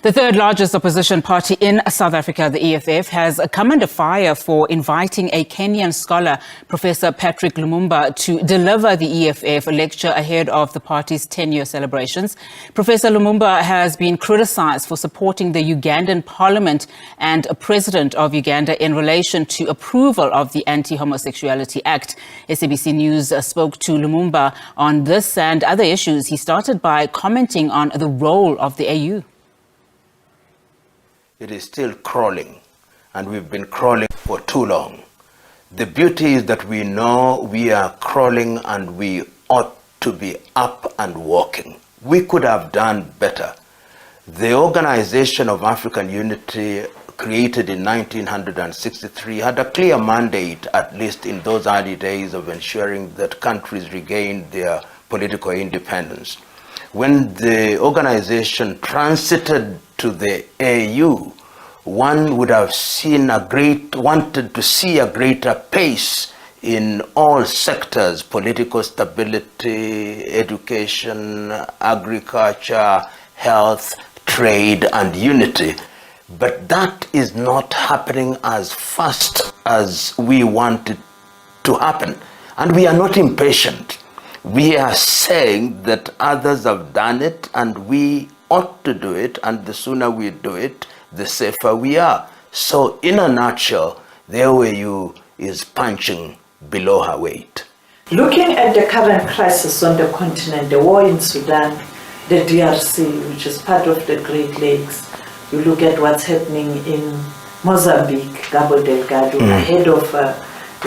The third largest opposition party in South Africa, the EFF, has come under fire for inviting a Kenyan scholar, Professor Patrick Lumumba, to deliver the EFF a lecture ahead of the party's 10-year celebrations. Professor Lumumba has been criticized for supporting the Ugandan parliament and a president of Uganda in relation to approval of the Anti-Homosexuality Act. SABC News spoke to Lumumba on this and other issues. He started by commenting on the role of the AU. It is still crawling, and we've been crawling for too long. The beauty is that we know we are crawling and we ought to be up and walking. We could have done better. The Organization of African Unity, created in 1963, had a clear mandate, at least in those early days, of ensuring that countries regained their political independence. When the organization transited to the AU, one would have wanted to see a greater pace in all sectors: political stability, education, agriculture, health, trade, and unity. But that is not happening as fast as we want it to happen. And we are not impatient. We are saying that others have done it and we ought to do it, and the sooner we do it, the safer we are. So in a nutshell, the OAU is punching below her weight. Looking at the current crisis on the continent, the war in Sudan, the DRC, which is part of the Great Lakes, you look at what's happening in Mozambique, Cabo Delgado, ahead of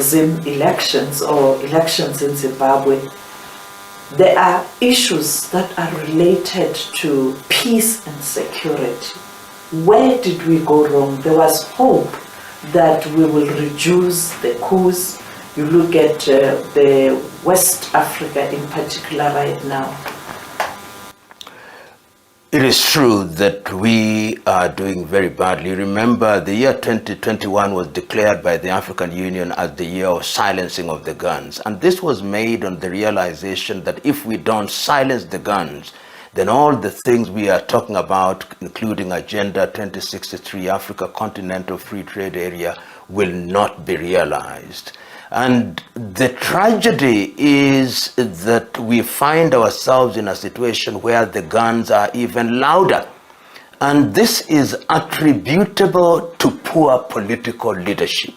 Zim elections or elections in Zimbabwe. There are issues that are related to peace and security. Where did we go wrong? There was hope that we will reduce the coups. You look at the West Africa in particular right now. It is true that we are doing very badly. Remember, the year 2021 was declared by the African Union as the year of silencing of the guns. And this was made on the realization that if we don't silence the guns, then all the things we are talking about, including Agenda 2063, Africa Continental Free Trade Area, will not be realized. And the tragedy is that we find ourselves in a situation where the guns are even louder. And this is attributable to poor political leadership.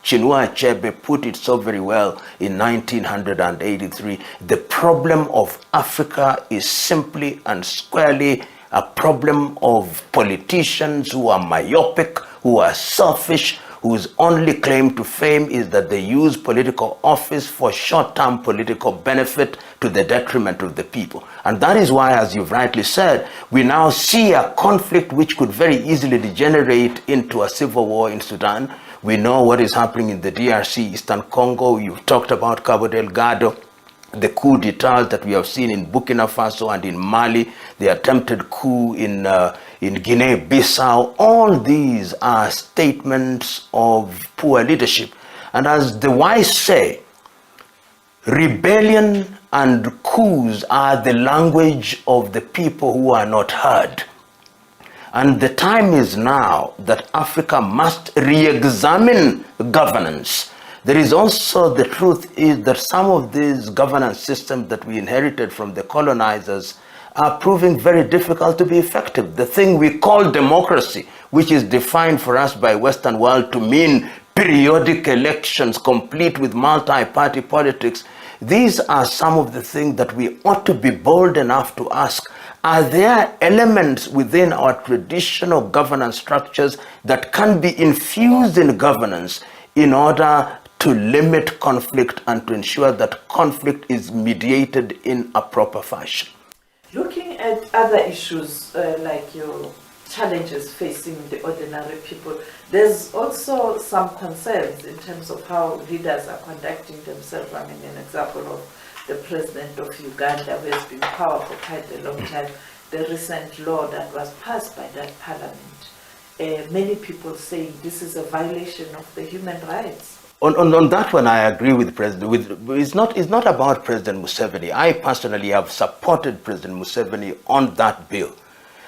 Chinua Achebe put it so very well in 1983. The problem of Africa is simply and squarely a problem of politicians who are myopic, who are selfish, whose only claim to fame is that they use political office for short-term political benefit to the detriment of the people. And that is why, as you've rightly said, we now see a conflict which could very easily degenerate into a civil war in Sudan. We know what is happening in the DRC, Eastern Congo. You've talked about Cabo Delgado, the coup d'etat that we have seen in Burkina Faso and in Mali, the attempted coup in Guinea-Bissau. All these are statements of poor leadership. And as the wise say, rebellion and coups are the language of the people who are not heard. And the time is now that Africa must re-examine governance. There is also the truth is that some of these governance systems that we inherited from the colonizers are proving very difficult to be effective. The thing we call democracy, which is defined for us by Western world to mean periodic elections complete with multi-party politics, these are some of the things that we ought to be bold enough to ask. Are there elements within our traditional governance structures that can be infused in governance in order to limit conflict and to ensure that conflict is mediated in a proper fashion? Looking at other issues like your challenges facing the ordinary people, there's also some concerns in terms of how leaders are conducting themselves. I mean, an example of the president of Uganda, who has been in power for quite a long time, the recent law that was passed by that parliament. Many people say this is a violation of the human rights. On that one, I agree with the President. It's not about President Museveni. I personally have supported President Museveni on that bill.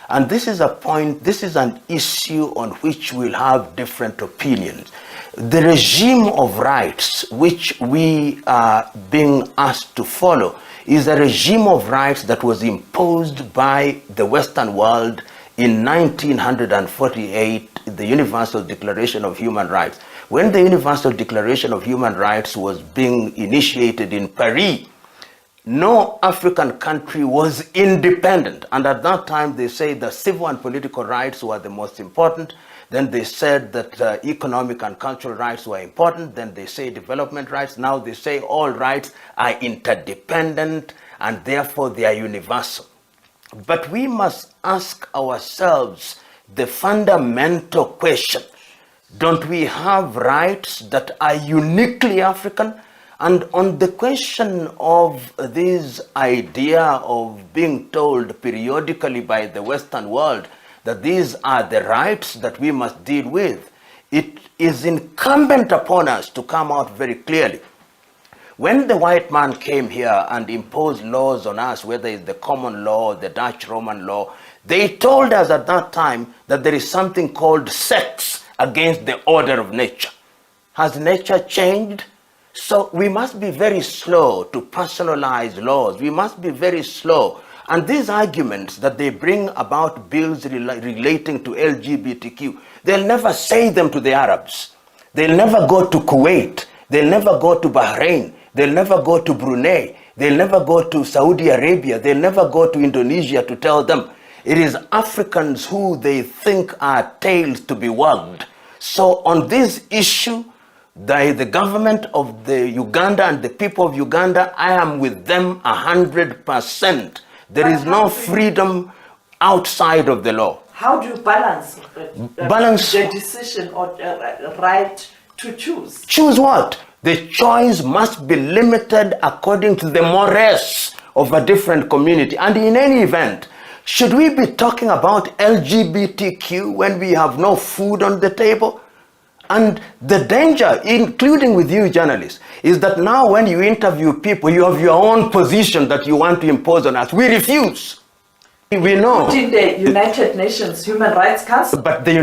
And this is a point, this is an issue on which we'll have different opinions. The regime of rights which we are being asked to follow is a regime of rights that was imposed by the Western world in 1948, the Universal Declaration of Human Rights. When the Universal Declaration of Human Rights was being initiated in Paris, no African country was independent. And at that time, they say the civil and political rights were the most important. Then they said that economic and cultural rights were important. Then they say development rights. Now they say all rights are interdependent and therefore they are universal. But we must ask ourselves the fundamental question: don't we have rights that are uniquely African? And on the question of this idea of being told periodically by the Western world that these are the rights that we must deal with, it is incumbent upon us to come out very clearly. When the white man came here and imposed laws on us, whether it's the common law or the Dutch Roman law, they told us at that time that there is something called sex against the order of nature. Has nature changed? So we must be very slow to personalize laws. We must be very slow. And these arguments that they bring about bills relating to LGBTQ, they'll never say them to the Arabs. They'll never go to Kuwait. They'll never go to Bahrain. They'll never go to Brunei. They'll never go to Saudi Arabia. They'll never go to Indonesia to tell them. It is Africans who they think are tails to be wagged. So on this issue, the government of the Uganda and the people of Uganda, I am with them 100%. There is no freedom outside of the law. How do you balance the decision or right to choose? Choose what? The choice must be limited according to the mores of a different community. And in any event, should we be talking about LGBTQ when we have no food on the table? And the danger, including with you journalists, is that now when you interview people, you have your own position that you want to impose on us. We refuse. We know. In the United Nations Human Rights Council. But the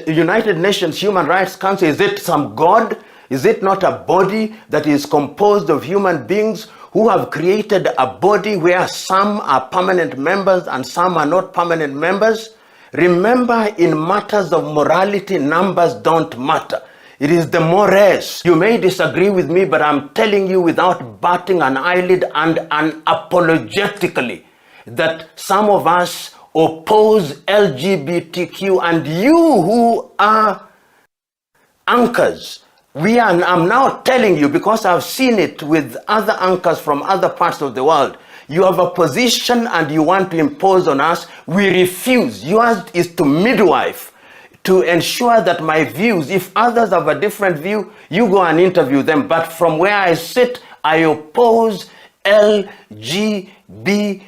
United Nations Human Rights Council, is it some god? Is it not a body that is composed of human beings who have created a body where some are permanent members and some are not permanent members? Remember, in matters of morality, numbers don't matter. It is the mores. You may disagree with me, but I'm telling you without batting an eyelid and unapologetically that some of us oppose LGBTQ, and you who are anchors, I'm now telling you, because I've seen it with other anchors from other parts of the world, you have a position and you want to impose on us. We refuse. Yours is to midwife, to ensure that my views, if others have a different view, you go and interview them. But from where I sit, I oppose LGBTQ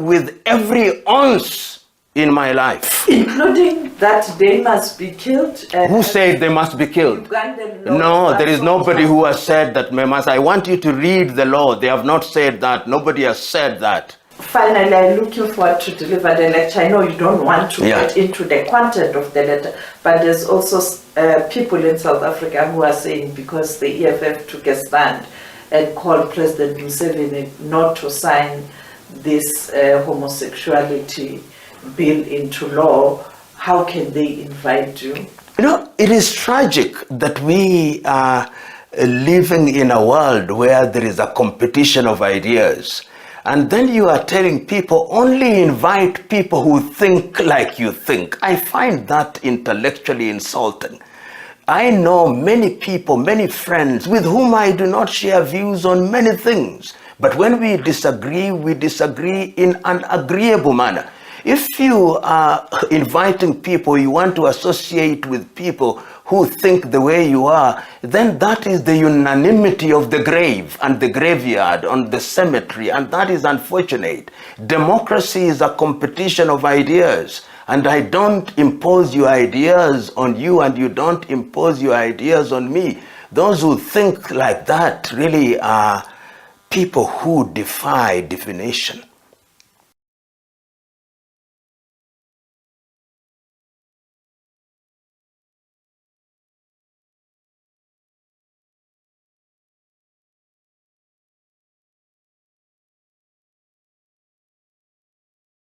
with every ounce in my life. Including that they must be killed? Who said they must be killed? No, there is nobody who has said that they must. I want you to read the law. They have not said that. Nobody has said that. Finally, I'm looking forward to deliver the lecture. I know you don't want to get into the content of the letter, but there's also people in South Africa who are saying, because the EFF took a stand and called President Museveni not to sign this homosexuality bill into law, how can they invite you? You know, it is tragic that we are living in a world where there is a competition of ideas. And then you are telling people, only invite people who think like you think. I find that intellectually insulting. I know many people, many friends with whom I do not share views on many things. But when we disagree in an agreeable manner. If you are inviting people, you want to associate with people who think the way you are, then that is the unanimity of the grave and the graveyard on the cemetery, and that is unfortunate. Democracy is a competition of ideas, and I don't impose your ideas on you, and you don't impose your ideas on me. Those who think like that really are people who defy definition.